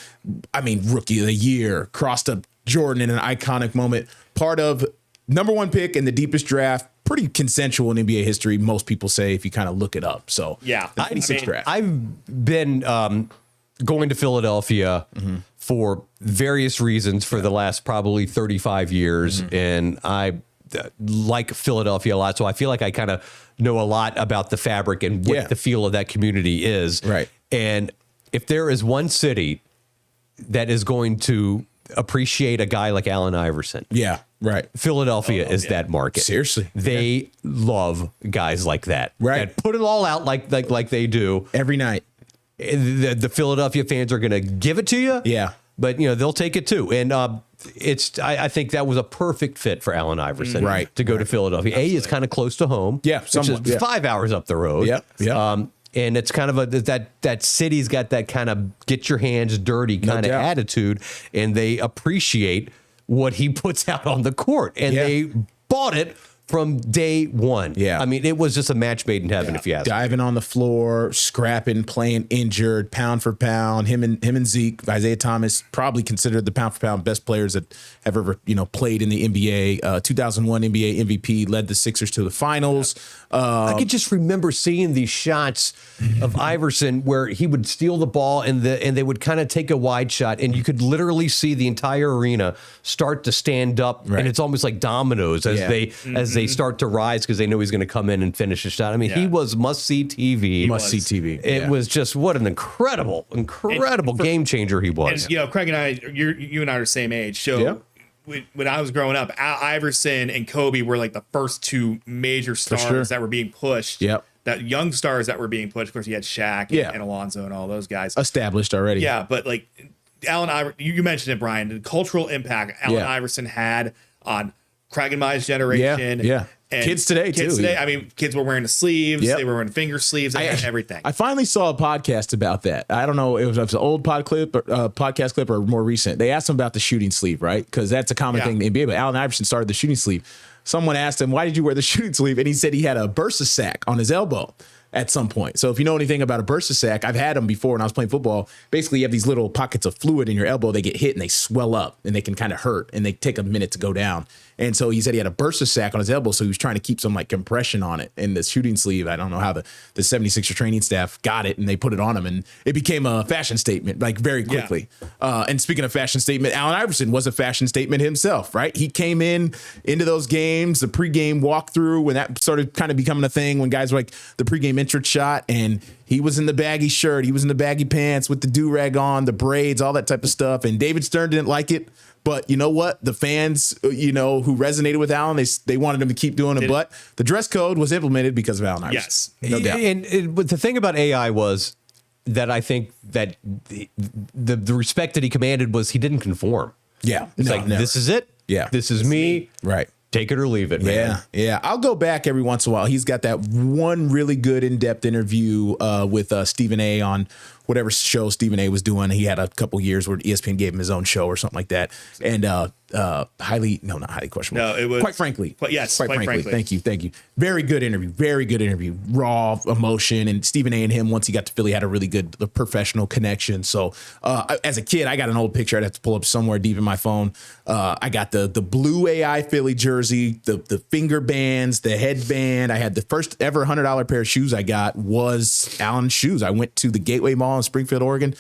I mean, rookie of the year, crossed up Jordan in an iconic moment. Part of #1 pick in the deepest draft. Pretty consensual in NBA history, most people say, if you kind of look it up. So, yeah, the 96 draft. I've been going to Philadelphia for various reasons for the last probably 35 years, and I like Philadelphia a lot, so I feel like I kind of know a lot about the fabric and what the feel of that community is. Right. And if there is one city that is going to appreciate a guy like Allen Iverson, Philadelphia is that market. Seriously, they love guys like that. Right. That put it all out like they do every night. The Philadelphia fans are going to give it to you. Yeah. But they'll take it too, and I think that was a perfect fit for Allen Iverson, to go to Philadelphia. Absolutely. It's kind of close to home, which is 5 hours up the road. And it's kind of that city's got that kind of get your hands dirty kind of attitude, and they appreciate what he puts out on the court, and they bought it from day one. I mean, it was just a match made in heaven, if you ask me. Diving on the floor, scrapping, playing injured, pound for pound. Him and Zeke, Isaiah Thomas, probably considered the pound for pound best players that have ever played in the NBA. 2001 NBA MVP, led the Sixers to the finals. I could just remember seeing these shots of Iverson where he would steal the ball and they would kind of take a wide shot, and you could literally see the entire arena start to stand up, and it's almost like dominoes as they start to rise because they know he's going to come in and finish a shot. I mean, he was must-see TV. Must-see TV. It was just what an incredible game changer he was. And, Craig and I, you and I are the same age. So when I was growing up, Al Iverson and Kobe were like the first two major stars that were being pushed. Yep. That young stars that were being pushed. Of course, you had Shaq and Alonzo and all those guys. Established already. Yeah, but like Allen Iverson, you mentioned it, Brian, the cultural impact Allen Iverson had on Craig and my generation. Yeah. And kids today, too. I mean, kids were wearing the sleeves. They were wearing finger sleeves. They had everything. I finally saw a podcast about that. I don't know if it was an old podcast clip or more recent. They asked him about the shooting sleeve, right? Because that's a common thing in the NBA. But Allen Iverson started the shooting sleeve. Someone asked him, why did you wear the shooting sleeve? And he said he had a bursa sack on his elbow at some point. So if you know anything about a bursa sack, I've had them before when I was playing football. Basically, you have these little pockets of fluid in your elbow. They get hit and they swell up and they can kind of hurt and they take a minute to go down. And so he said he had a bursa sack on his elbow, so he was trying to keep some like compression on it. And the shooting sleeve, I don't know how the 76er training staff got it and they put it on him, and it became a fashion statement like very quickly. And speaking of fashion statement, Allen Iverson was a fashion statement himself, right? He came into those games, the pregame walkthrough, when that started kind of becoming a thing, when guys were like the pregame entrance shot, and he was in the baggy shirt, he was in the baggy pants with the do-rag on, the braids, all that type of stuff. And David Stern didn't like it. But you know what? The fans, who resonated with Allen, they wanted him to keep doing it. But the dress code was implemented because of Allen Iverson. Yes. No doubt. But the thing about AI was that I think that the respect that he commanded was he didn't conform. Yeah. It's this is it. Yeah. This is me. Right. Take it or leave it, man. Yeah. I'll go back every once in a while. He's got that one really good in-depth interview with Stephen A. on whatever show Stephen A. was doing. He had a couple years where ESPN gave him his own show or something like that. And not highly questionable. No, it was quite frankly. But yes, quite frankly. Thank you. Very good interview. Raw emotion. And Stephen A. and him, once he got to Philly, had a really good professional connection. So as a kid, I got an old picture I'd have to pull up somewhere deep in my phone. I got the blue AI Philly jersey, the finger bands, the headband. I had the first ever $100 pair of shoes I got was Allen's shoes. I went to the Gateway Mall in Springfield, Oregon.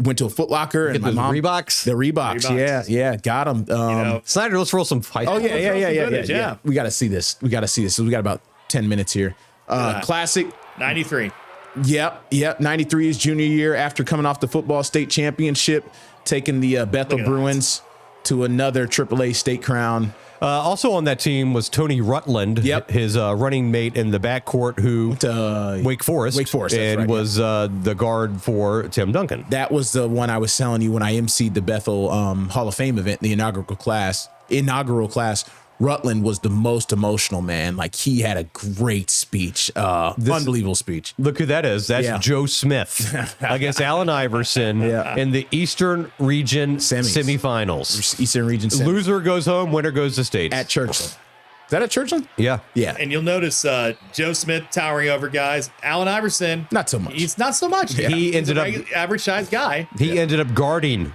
Went to a Foot Locker and my mom. Reeboks? The Reeboks. Yeah. Got them. Snyder, let's roll some fight. Oh, yeah. We got to see this. So we got about 10 minutes here. Classic. 93. Yep. 93 is junior year after coming off the football state championship, taking the Bethel Bruins to another AAA state crown. Also on that team was Tony Rutland, his running mate in the backcourt, who Wake Forest, and was the guard for Tim Duncan. That was the one I was telling you when I emceed the Bethel Hall of Fame event, the inaugural class. Rutland was the most emotional, man. Like, he had a great speech, unbelievable speech. Look who that is. That's Joe Smith against Allen Iverson in the Eastern Region semifinals. Eastern Region semis. Loser goes home, winner goes to states. At Churchland. Is that at Churchland? Yeah. And you'll notice Joe Smith towering over guys. Allen Iverson, not so much. He's not so much. Yeah. He ended up average size guy. He ended up guarding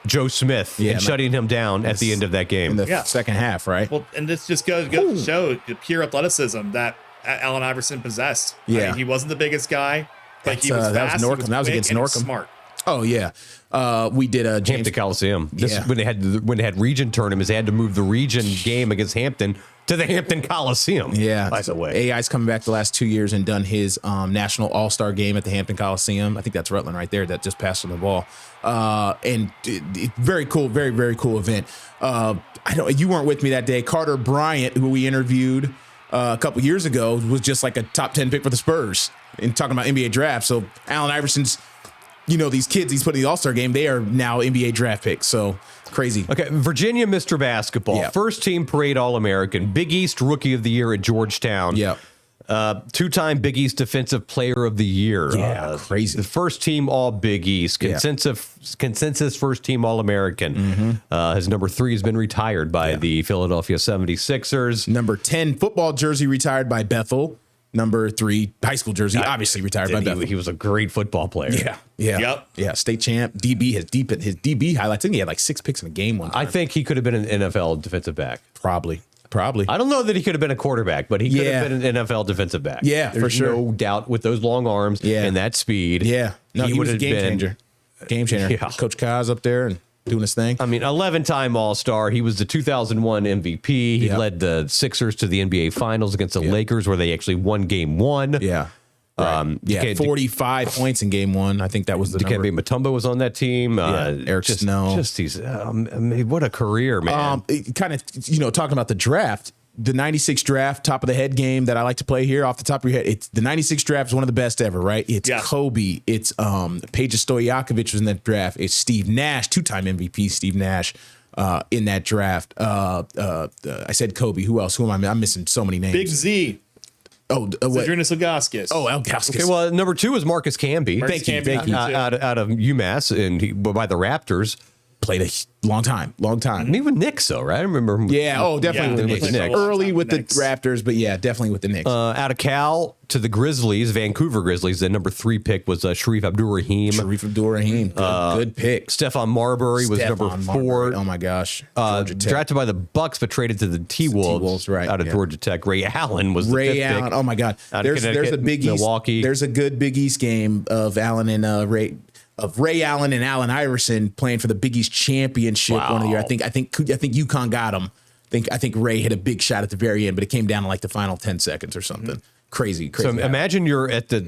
Joe Smith and shutting him down at the end of that game. In the second half, right? Well, and this just goes to show the pure athleticism that Allen Iverson possessed. Yeah. I mean, he wasn't the biggest guy, but he was fast. That was against Norcom. Smart. Oh, yeah. We did a Hampton Coliseum. When they had region tournaments, they had to move the region game against Hampton to the Hampton Coliseum. Yeah. By the way. AI's coming back the last 2 years and done his national all-star game at the Hampton Coliseum. I think that's Rutland right there that just passed on the ball. And very cool, very, very cool event. You weren't with me that day. Carter Bryant, who we interviewed a couple years ago, was just like a top 10 pick for the Spurs and talking about NBA draft. So Allen Iverson's, these kids he's putting in the all-star game, they are now NBA draft picks. So crazy. Okay, Virginia Mr. Basketball. Yeah. First team parade All-American. Big East Rookie of the Year at Georgetown. Yeah. Two-time Big East Defensive Player of the Year. Yeah, crazy. The first team All Big East. Consensus first team All-American. Mm-hmm. His number 3 has been retired by the Philadelphia 76ers. Number 10 football jersey retired by Bethel. Number 3 high school jersey, obviously retired by Bethel. He was a great football player. Yeah. State champ. DB, his DB highlights. I think he had like 6 picks in a game one time. I think he could have been an NFL defensive back. Probably. I don't know that he could have been a quarterback, but he could have been an NFL defensive back. Yeah, There's for sure. no doubt with those long arms and that speed. Yeah. No, he was a game changer. Yeah. Coach Kaz up there. And doing his thing. I mean, 11-time All-Star. He was the 2001 MVP. He led the Sixers to the NBA Finals against the Lakers, where they actually won Game 1. Yeah. Right. 45 points in Game 1. I think that was the number. Dikembe Mutombo was on that team. Eric Snow. Just these. What a career, man. Kind of, talking about the draft. The 96 draft, top of the head game that I like to play here off the top of your head. It's the 96 draft is one of the best ever, right? It's Kobe. It's Peja Stojakovic was in that draft. It's Steve Nash, 2-time MVP Steve Nash in that draft. I said Kobe. Who else? Who am I? I'm missing so many names. Big Z. Oh, Zydrunas Ilgauskas. Oh, Ilgauskas. Okay, well, number 2 is Marcus Camby. Thank you. Out of UMass and by the Raptors. Played a long time. And even Knicks, though, right? I remember. Definitely with the Knicks. Early with the Raptors, but definitely with the Knicks. Out of Cal to the Grizzlies, Vancouver Grizzlies. The number 3 pick was Sharif Abdur-Rahim. Good pick. Stephon Marbury was number 4. Oh my gosh. Drafted by the Bucks, but traded to the T-Wolves right, out of Georgia Tech. Ray Allen was the 5th pick. Oh my God. There's a Big East. Milwaukee. There's a good Big East game of Allen and Ray Allen and Allen Iverson playing for the Big East championship one of the year. I think UConn got him. I think Ray hit a big shot at the very end, but it came down to like the final 10 seconds or something. Crazy. So imagine you're at the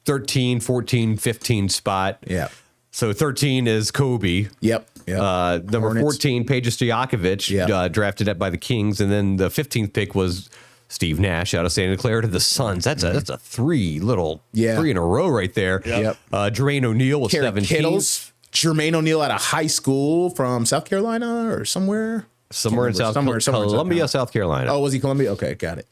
13, 14, 15 spot. Yeah. So 13 is Kobe. Yep. Number Hornets. 14, Peja Stojakovic, drafted up by the Kings, and then the 15th pick was Steve Nash out of Santa Clara to the Suns. That's a three in a row right there. Yep. Jermaine O'Neal was 17. Kittles, Jermaine O'Neal out of high school from South Carolina or somewhere. Somewhere in Columbia, South Carolina. Oh, was he Columbia? Okay, got it.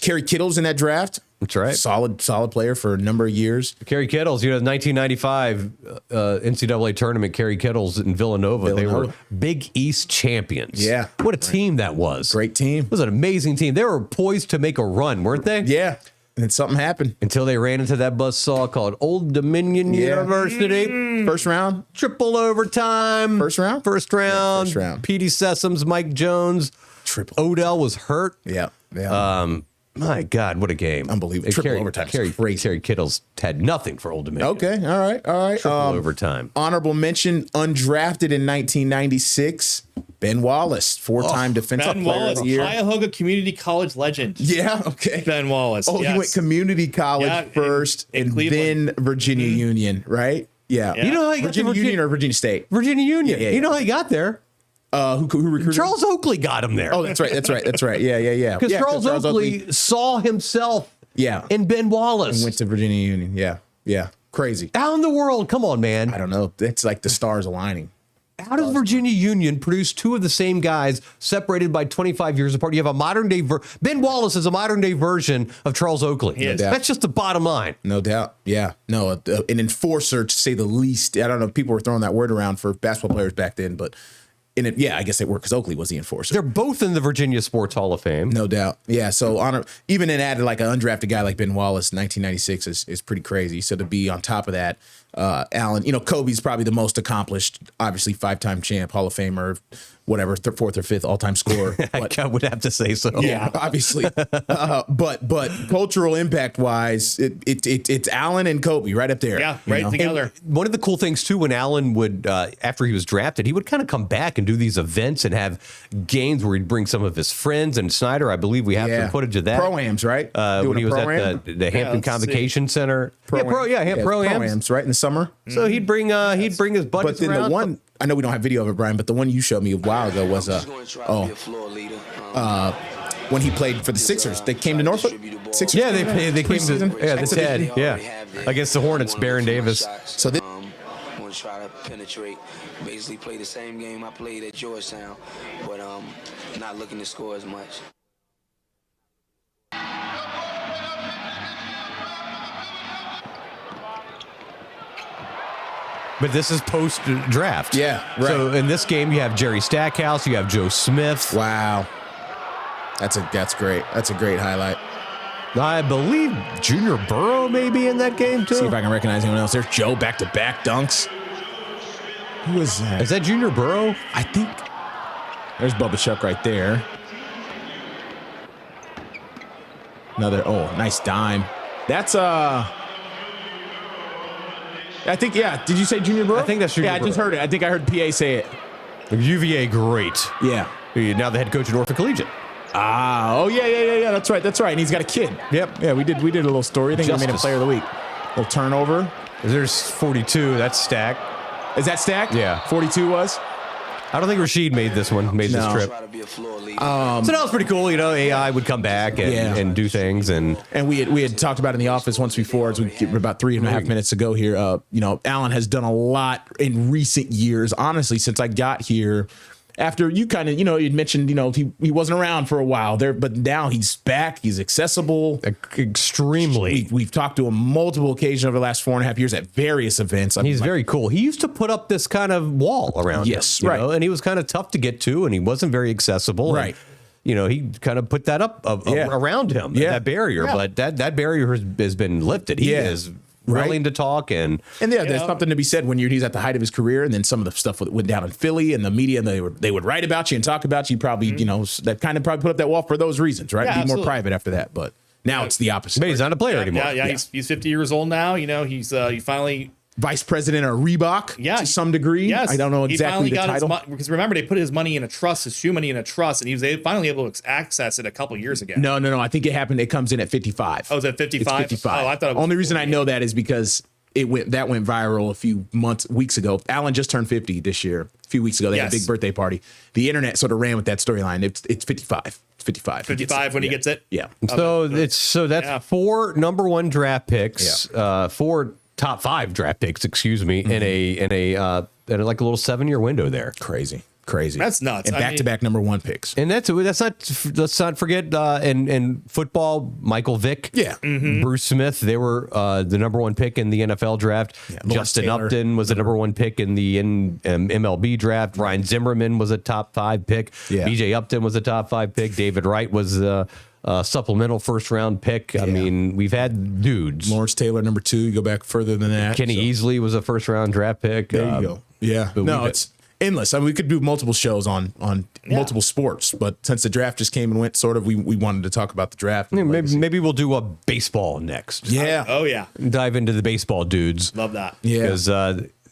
Kerry Kittles in that draft. That's right. Solid player for a number of years. Kerry Kittles, 1995 NCAA tournament, Kerry Kittles in Villanova. They were Big East champions. Yeah. What a team that was. Great team. It was an amazing team. They were poised to make a run, weren't they? Yeah. And then something happened. Until they ran into that buzzsaw called Old Dominion University. First round. Triple overtime. First round? First round. Yeah, first round. Petey Sessoms, Mike Jones. Triple. Odell was hurt. Yeah. My God, what a game. Unbelievable. Triple overtime. Kerry Kittles had nothing for Old Dominion. Okay. All right. Triple overtime. Honorable mention, undrafted in 1996, Ben Wallace, 4-time defensive player of the year. Cuyahoga Community College legend. Yeah, okay. Ben Wallace. Oh, he went community college first and then Virginia Union, right? Yeah. You know how he got Virginia Union or Virginia State? Virginia Union. Yeah. You know how he got there? Who recruited? Charles Oakley got him there. Oh, that's right. Yeah. Because Charles Oakley saw himself in Ben Wallace. And went to Virginia Union. Yeah. Crazy. How in the world? Come on, man. I don't know. It's like the stars aligning. How does Virginia Union produce two of the same guys separated by 25 years apart? You have a modern day Ben Wallace is a modern day version of Charles Oakley. No doubt. That's just the bottom line. No doubt. Yeah. No, an enforcer to say the least. I don't know. People were throwing that word around for basketball players back then, but I guess they were because Oakley was the enforcer. They're both in the Virginia Sports Hall of Fame. No doubt. Yeah. So even in added like an undrafted guy like Ben Wallace, 1996 is pretty crazy. So to be on top of that, Allen, Kobe's probably the most accomplished, obviously 5-time champ, Hall of Famer, whatever, 4th or 5th all-time scorer. I would have to say so. Yeah, obviously. But cultural impact wise, it's Allen and Kobe right up there. Yeah, right together. And one of the cool things too, when Allen would, after he was drafted, he would kind of come back and do these events and have games where he'd bring some of his friends. And Snyder, I believe we have some footage of that. Pro-ams, right? When he was at the Hampton Convocation Center. Pro-ams, right in the summer. So he'd bring his buddies But then around. the one, I know we don't have video of it, Brian, but the one you showed me a while ago was when he played for the Sixers. They came to Norfolk. Sixers. Yeah, they came to the TED. Yeah, against the Hornets, Baron Davis. So this. I'm gonna try to penetrate, basically play the same game I played at Georgetown, but not looking to score as much. But this is post-draft. Yeah, right. So in this game, you have Jerry Stackhouse, you have Joe Smith. Wow. That's great. That's a great highlight. I believe Junior Burrow may be in that game, too. See if I can recognize anyone else. There's Joe back-to-back dunks. Who is that? Is that Junior Burrow? I think. There's Bubba Chuck right there. Another, nice dime. That's, I think, yeah. Did you say Junior Burrow? I think that's Junior Burrow. I just heard it. I think I heard PA say it. UVA, great. Yeah. Now the head coach at Norfolk Collegiate. Yeah. That's right. And he's got a kid. Yep. Yeah, we did a little story. I think we made him player of the week. A little turnover. There's 42. That's Stack. Is that Stack? Yeah. 42 was? I don't think Rashid made this trip. So that was pretty cool. AI would come back and do things. And we had talked about it in the office once before, as we get about 3.5 minutes to go here. Alan has done a lot in recent years, honestly, since I got here. After you kind of, you'd mentioned, he wasn't around for a while there, but now he's back. He's accessible. Extremely. We've talked to him multiple occasions over the last 4.5 years at various events. He's very cool. He used to put up this kind of wall around him. Right. And he was kind of tough to get to, and he wasn't very accessible. Right. And, he kind of put that up around him, that barrier. Yeah. But that barrier has been lifted. He is willing to talk and there's something to be said when he's at the height of his career, and then some of the stuff went down in Philly and the media, and they would write about you and talk about you. Probably that kind of probably put up that wall for those reasons, right? Be more private after that, but now it's the opposite. But he's not a player anymore. Yeah. He's 50 years old now. He's he finally vice president of Reebok, to some degree. Yes. I don't know exactly the title. Because remember, they put his money in a trust, his shoe money in a trust, and he was finally able to access it a couple years ago. No. I think it comes in at 55. Oh, is it 55? It's 55. Oh, I thought it was Only reason I know that is because that went viral a few weeks ago. Alan just turned 50 this year. A few weeks ago, they had a big birthday party. The internet sort of ran with that storyline. It's 55. It's 55. 55 when he gets it. Yeah. So that's 4 number 1 draft picks, 4 top 5 draft picks, excuse me, in a like a little 7-year window there. Crazy. That's nuts. And back-to-back number 1 picks. And let's not forget in football, Michael Vick, Bruce Smith, they were the number 1 pick in the NFL draft. Yeah, Justin Upton was the number 1 pick in the MLB draft. Ryan Zimmerman was a top 5 pick. Yeah. BJ Upton was a top 5 pick. David Wright was supplemental first-round pick. I mean, we've had dudes. Lawrence Taylor, number 2. You go back further than that. Kenny Easley was a first-round draft pick. There you go. Yeah. No, it's endless. I mean, we could do multiple shows on multiple sports, but since the draft just came and went, sort of, we wanted to talk about the draft. Maybe we'll do a baseball next. Yeah. Oh, yeah. Dive into the baseball dudes. Love that. Yeah. Because,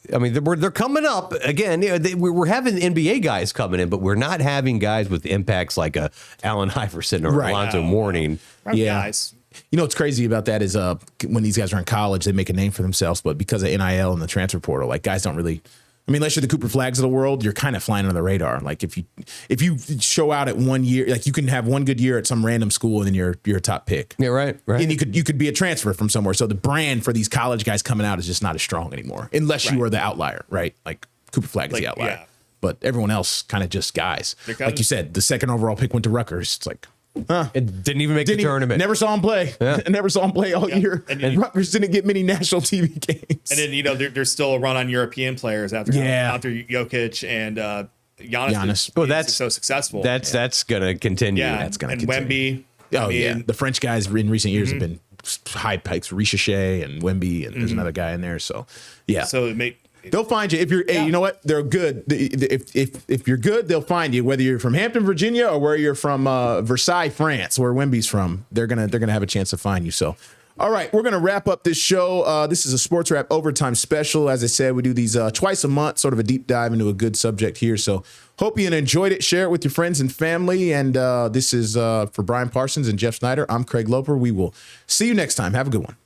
they're coming up again. We're having NBA guys coming in, but we're not having guys with impacts like a Allen Iverson or Alonzo Mourning. Guys. What's crazy about that is when these guys are in college, they make a name for themselves, but because of NIL and the transfer portal, like guys don't really. I mean, unless you're the Cooper Flags of the world, you're kind of flying under the radar. Like if you show out at 1 year, like you can have one good year at some random school and then you're a top pick. Yeah, right. And you could be a transfer from somewhere. So the brand for these college guys coming out is just not as strong anymore, unless you are the outlier, right? Like Cooper Flag is the outlier, but everyone else kind of just guys. Like you said, the 2nd overall pick went to Rutgers. It's like. It didn't even make the tournament. Never saw him play. Yeah. Never saw him play all year. And Rutgers didn't get many national TV games. And then there's still a run on European players after Jokic and Giannis. Oh, that's so successful. That's gonna continue. Yeah, that's gonna continue. Wemby. The French guys in recent years have been high pikes. Richeche and Wemby, and there's another guy in there. So they'll find you if you're. Hey, you know what? They're good. If you're good, they'll find you. Whether you're from Hampton, Virginia, or where you're from Versailles, France, where Wemby's from, they're gonna have a chance to find you. So, all right, we're gonna wrap up this show. This is a Sportswrap overtime special. As I said, we do these twice a month, sort of a deep dive into a good subject here. So, hope you enjoyed it. Share it with your friends and family. And this is for Brian Parsons and Jeff Snyder. I'm Craig Loper. We will see you next time. Have a good one.